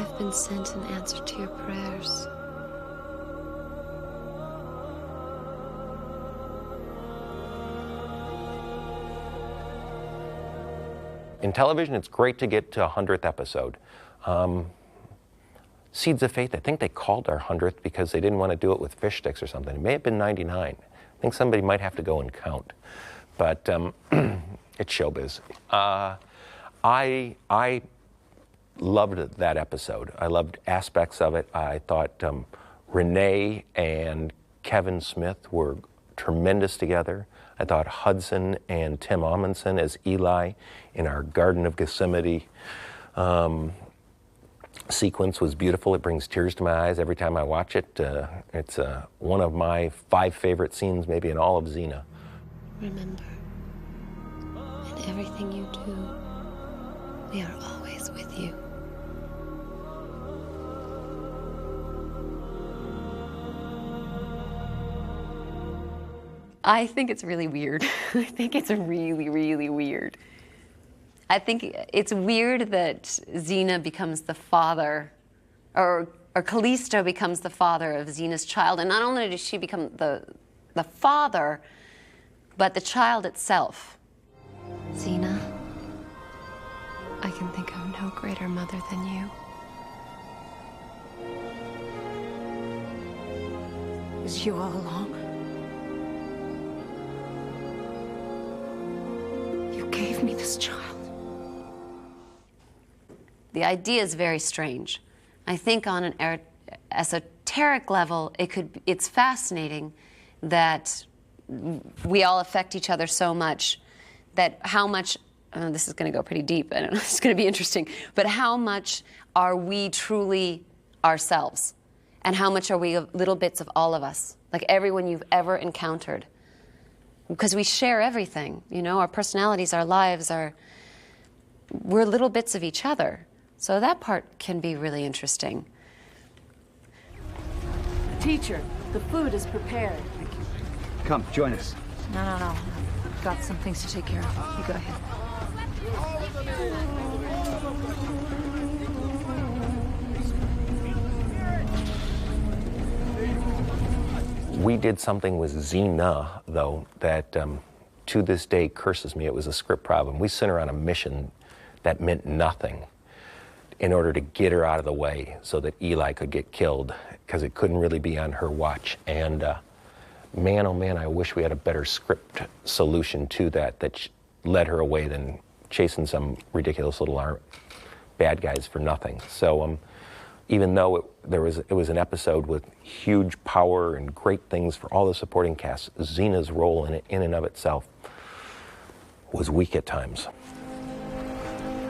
I've been sent in answer to your prayers. In television, it's great to get to a 100th episode. Seeds of Faith, I think they called our 100th because they didn't want to do it with fish sticks or something. It may have been 99. I think somebody might have to go and count. But it's showbiz. I loved that episode. I loved aspects of it. I thought Renee and Kevin Smith were tremendous together. I thought Hudson and Tim Amundsen as Eli in our Garden of Gethsemane sequence was beautiful. It brings tears to my eyes every time I watch it. It's one of my 5 favorite scenes maybe in all of Xena. Remember, in everything you do, we are always with you. I think it's really weird. I think it's really, really weird. I think it's weird that Xena becomes the father, or Callisto becomes the father of Xena's child. And not only does she become the father, but the child itself. Xena, I can think of no greater mother than you. It was you all along. You gave me this child. The idea is very strange. I think on an esoteric level, it's fascinating that we all affect each other so much, that how much, this is going to go pretty deep, I don't know, it's going to be interesting, but how much are we truly ourselves? And how much are we little bits of all of us? Like everyone you've ever encountered. Because we share everything, you know, our personalities, our lives, we're little bits of each other. So that part can be really interesting. Teacher, the food is prepared. Thank you. Come, join us. No. I've got some things to take care of. You go ahead. We did something with Xena, though, that to this day curses me. It was a script problem. We sent her on a mission that meant nothing in order to get her out of the way so that Eli could get killed, because it couldn't really be on her watch. And man, oh man, I wish we had a better script solution to that led her away than chasing some ridiculous little bad guys for nothing. So even though it was an episode with huge power and great things for all the supporting cast, Xena's role in and of itself was weak at times.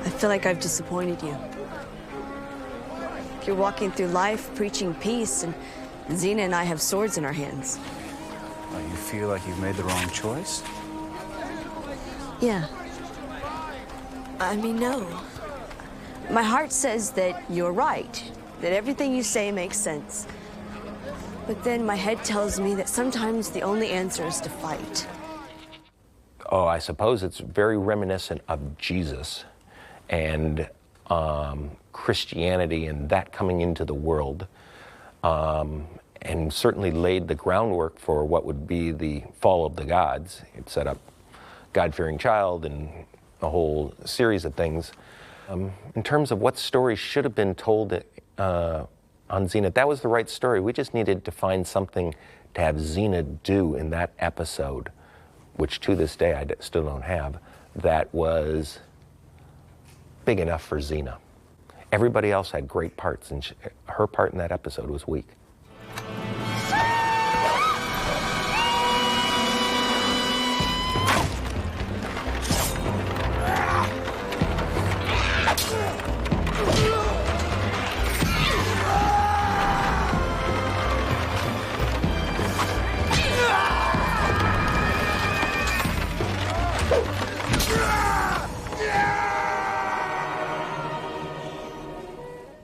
I feel like I've disappointed you. You're walking through life preaching peace, and Xena and I have swords in our hands. You feel like you've made the wrong choice? Yeah. I mean, no. My heart says that you're right, that everything you say makes sense. But then my head tells me that sometimes the only answer is to fight. Oh, I suppose it's very reminiscent of Jesus and Christianity and that coming into the world, and certainly laid the groundwork for what would be the fall of the gods. It set up God-fearing child and a whole series of things. In terms of what story should have been told on Xena, that was the right story. We just needed to find something to have Xena do in that episode, which to this day I still don't have, that was big enough for Xena. Everybody else had great parts, and her part in that episode was weak.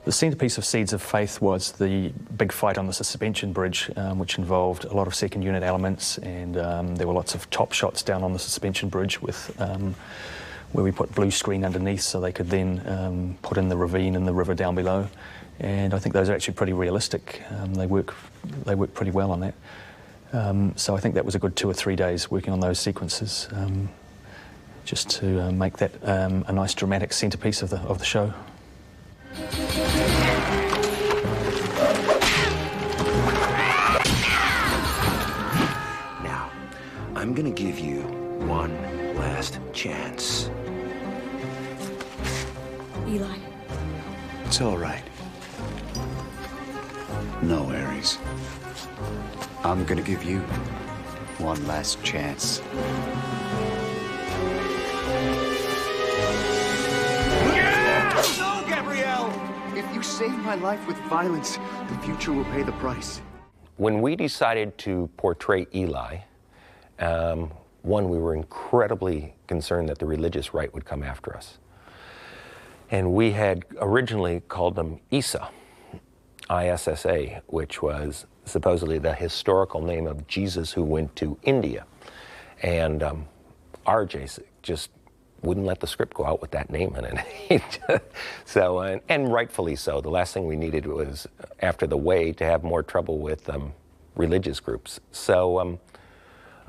The centrepiece of Seeds of Faith was the big fight on the suspension bridge, which involved a lot of second unit elements, and there were lots of top shots down on the suspension bridge with where we put blue screen underneath so they could then put in the ravine and the river down below. And I think those are actually pretty realistic. They work pretty well on that. So I think that was a good 2 or 3 days working on those sequences, just to make that a nice dramatic centrepiece of the show. Now, I'm gonna give you one last chance. Eli. It's all right. No, Ares. I'm gonna give you one last chance. No, Gabrielle! If you save my life with violence, the future will pay the price. When we decided to portray Eli, one, we were incredibly concerned that the religious right would come after us. And we had originally called him Issa, ISSA, which was supposedly the historical name of Jesus who went to India. And RJ just wouldn't let the script go out with that name in it. So, and rightfully so. The last thing we needed was, after The Way, to have more trouble with religious groups. So,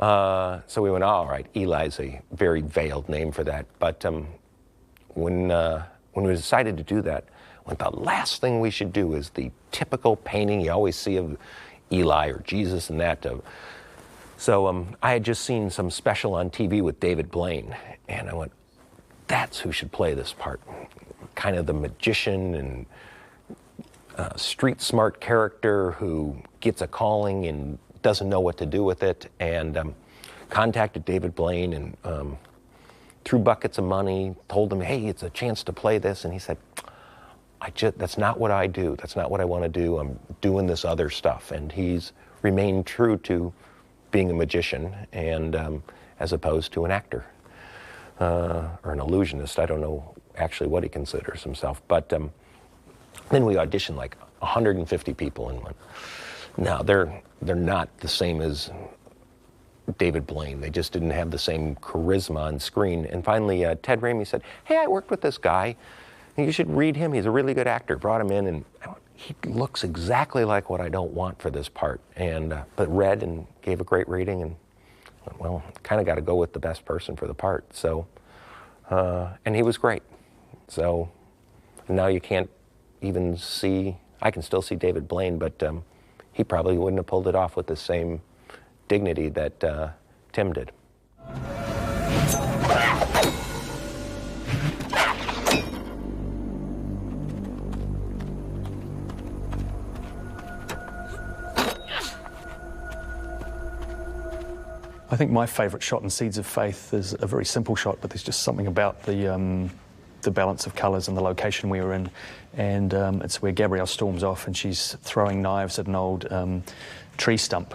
so we went, all right, Eli's a very veiled name for that. But when we decided to do that, the last thing we should do is the typical painting you always see of Eli or Jesus and that. So I had just seen some special on TV with David Blaine, and I went, that's who should play this part. Kind of the magician and street smart character who gets a calling and doesn't know what to do with it, and contacted David Blaine and threw buckets of money, told him, hey, it's a chance to play this, and he said, that's not what I do. That's not what I want to do. I'm doing this other stuff. And he's remained true to being a magician, and as opposed to an actor or an illusionist. I don't know actually what he considers himself. But then we auditioned like 150 people and went, no, they're not the same as David Blaine. They just didn't have the same charisma on screen. And finally, Ted Raimi said, hey, I worked with this guy. You should read him. He's a really good actor. Brought him in, and he looks exactly like what I don't want for this part. And but read and gave a great rating, and well, kind of got to go with the best person for the part. So, and he was great. So now you can't even see. I can still see David Blaine, but he probably wouldn't have pulled it off with the same dignity that Tim did. I think my favourite shot in Seeds of Faith is a very simple shot, but there's just something about the balance of colours and the location we were in. And it's where Gabrielle storms off and she's throwing knives at an old tree stump,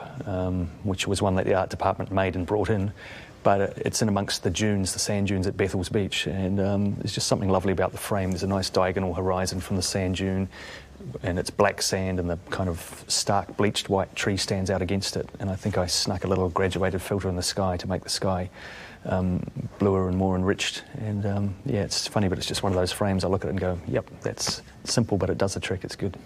which was one that the art department made and brought in. But it's in amongst the dunes, the sand dunes at Bethel's Beach. And there's just something lovely about the frame. There's a nice diagonal horizon from the sand dune, and it's black sand, and the kind of stark bleached white tree stands out against it. And I think I snuck a little graduated filter in the sky to make the sky bluer and more enriched. And yeah, it's funny, but it's just one of those frames. I look at it and go, yep, that's simple, but it does the trick. It's good.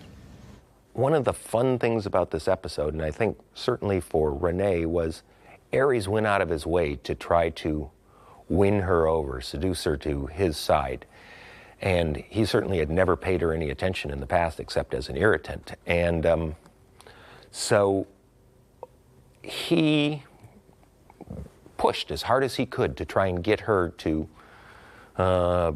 One of the fun things about this episode, and I think certainly for Renee, was Ares went out of his way to try to win her over, seduce her to his side. And he certainly had never paid her any attention in the past except as an irritant. And so he pushed as hard as he could to try and get her to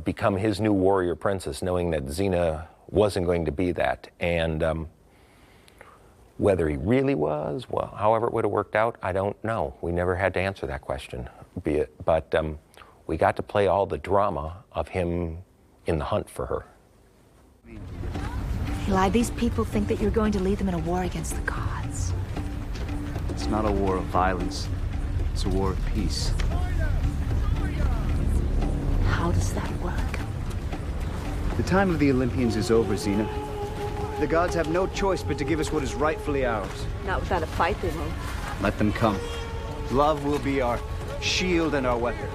become his new warrior princess, knowing that Xena wasn't going to be that. And whether he really was, well, however it would have worked out, I don't know. We never had to answer that question. But we got to play all the drama of him in the hunt for her. Eli, these people think that you're going to lead them in a war against the gods. It's not a war of violence. It's a war of peace. How does that work? The time of the Olympians is over, Xena. The gods have no choice but to give us what is rightfully ours. Not without a fight, they won't. Let them come. Love will be our shield and our weapon.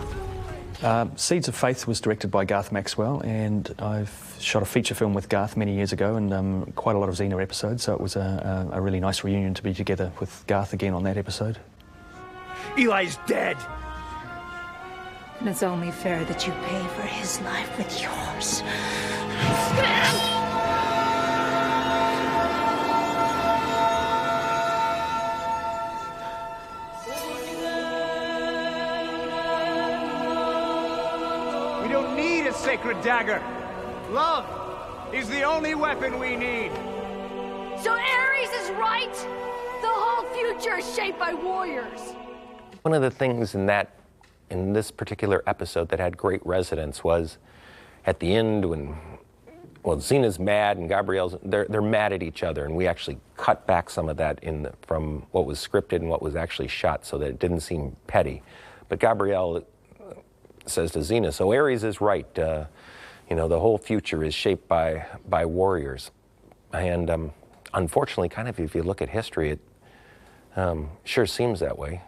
Seeds of Faith was directed by Garth Maxwell, and I've shot a feature film with Garth many years ago, and quite a lot of Xena episodes, so it was a really nice reunion to be together with Garth again on that episode. Eli's dead! And it's only fair that you pay for his life with yours. We don't need a sacred dagger. Love is the only weapon we need. So Ares is right? The whole future is shaped by warriors. One of the things in this particular episode that had great resonance was at the end when, well, Xena's mad and Gabrielle's, they're mad at each other, and we actually cut back some of that from what was scripted and what was actually shot so that it didn't seem petty. But Gabrielle says to Xena, so Ares is right, you know, the whole future is shaped by warriors. And unfortunately, kind of if you look at history, it sure seems that way.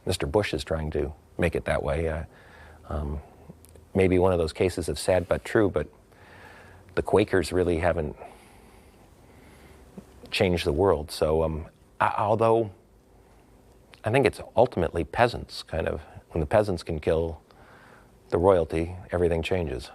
Mr. Bush is trying to make it that way. Maybe one of those cases of sad but true, but the Quakers really haven't changed the world. So although I think it's ultimately peasants, kind of, when the peasants can kill the royalty, everything changes.